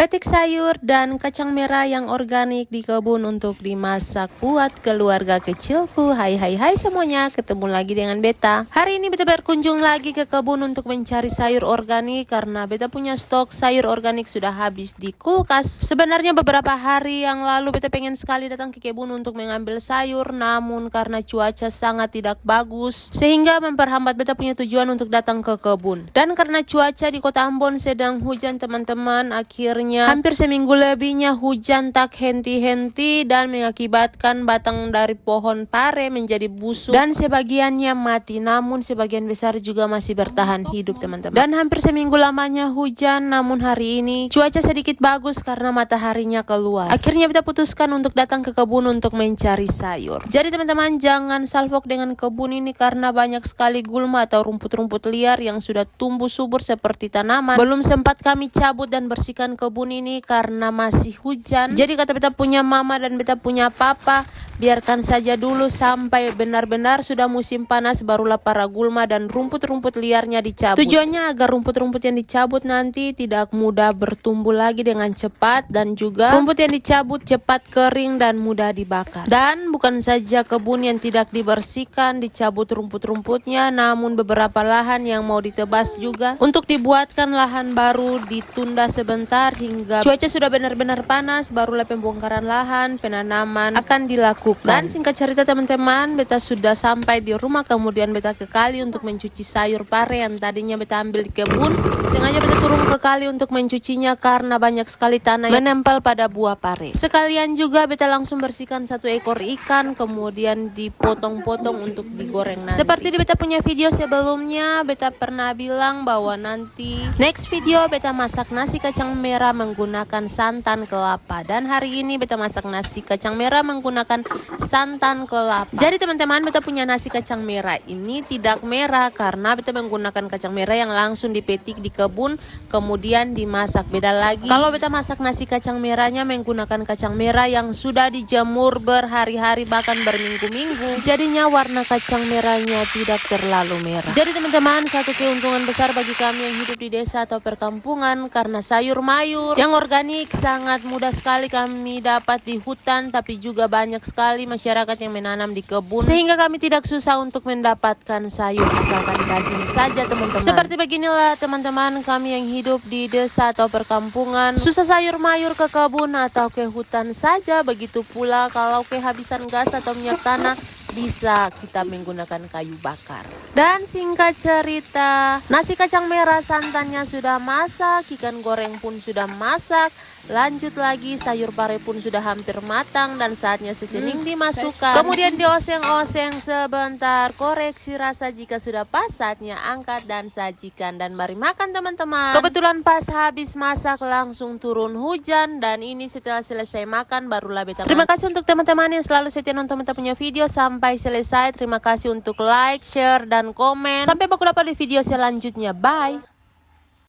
petik sayur dan kacang merah yang organik di kebun untuk dimasak buat keluarga kecilku. Hai semuanya, ketemu lagi dengan Beta. Hari ini Beta berkunjung lagi ke kebun untuk mencari sayur organik karena Beta punya stok sayur organik sudah habis di kulkas. Sebenarnya beberapa hari yang lalu Beta pengen sekali datang ke kebun untuk mengambil sayur, namun karena cuaca sangat tidak bagus sehingga memperhambat Beta punya tujuan untuk datang ke kebun. Dan karena cuaca di Kota Ambon sedang hujan teman-teman, akhirnya hampir seminggu lebihnya hujan tak henti-henti dan mengakibatkan batang dari pohon pare menjadi busuk dan sebagiannya mati, namun sebagian besar juga masih bertahan hidup teman-teman. Dan hampir seminggu lamanya hujan, namun hari ini cuaca sedikit bagus karena mataharinya keluar. Akhirnya kita putuskan untuk datang ke kebun untuk mencari sayur. Jadi teman-teman, jangan salfok dengan kebun ini karena banyak sekali gulma atau rumput-rumput liar yang sudah tumbuh subur seperti tanaman. Belum sempat kami cabut dan bersihkan kebun ini karena masih hujan. Jadi kata beta punya mama dan beta punya papa, biarkan saja dulu sampai benar-benar sudah musim panas barulah para gulma dan rumput-rumput liarnya dicabut. Tujuannya agar rumput-rumput yang dicabut nanti tidak mudah bertumbuh lagi dengan cepat, dan juga rumput yang dicabut cepat kering dan mudah dibakar. Dan bukan saja kebun yang tidak dibersihkan, dicabut rumput-rumputnya, namun beberapa lahan yang mau ditebas juga untuk dibuatkan lahan baru ditunda sebentar hingga cuaca sudah benar-benar panas, barulah pembongkaran lahan, penanaman akan dilakukan. Dan singkat cerita teman-teman, beta sudah sampai di rumah, kemudian beta ke kali untuk mencuci sayur pare yang tadinya beta ambil di kebun. Sengaja beta turun ke kali untuk mencucinya karena banyak sekali tanah yang menempel pada buah pare. Sekalian juga beta langsung bersihkan satu ekor ikan, kemudian dipotong-potong untuk digoreng nanti. Seperti di beta punya video sebelumnya, beta pernah bilang bahwa nanti next video beta masak nasi kacang merah menggunakan santan kelapa, dan hari ini beta masak nasi kacang merah menggunakan santan kelapa. Jadi teman-teman, beta punya nasi kacang merah ini tidak merah karena beta menggunakan kacang merah yang langsung dipetik di kebun kemudian dimasak. Beda lagi kalau beta masak nasi kacang merahnya menggunakan kacang merah yang sudah dijemur berhari-hari bahkan berminggu-minggu, jadinya warna kacang merahnya tidak terlalu merah. Jadi teman-teman, satu keuntungan besar bagi kami yang hidup di desa atau perkampungan karena sayur mayur yang organik sangat mudah sekali kami dapat di hutan, tapi juga banyak sekali masyarakat yang menanam di kebun sehingga kami tidak susah untuk mendapatkan sayur asalkan rajin saja teman-teman. Seperti beginilah teman-teman, kami yang hidup di desa atau perkampungan susah sayur mayur ke kebun atau ke hutan saja. Begitu pula kalau kehabisan gas atau minyak tanah, bisa kita menggunakan kayu bakar. Dan singkat cerita, nasi kacang merah santannya sudah masak, ikan goreng pun sudah masak, lanjut lagi sayur pare pun sudah hampir matang dan saatnya seasoning dimasukkan. Kemudian dioseng-oseng sebentar, koreksi rasa jika sudah pas, saatnya angkat dan sajikan. Dan mari makan teman-teman. Kebetulan pas habis masak langsung turun hujan, dan ini setelah selesai makan barulah beta. Terima kasih untuk teman-teman yang selalu setia nonton beta punya video sampai selesai. Terima kasih untuk like, share, dan komen. Sampai berjumpa di video selanjutnya. Bye.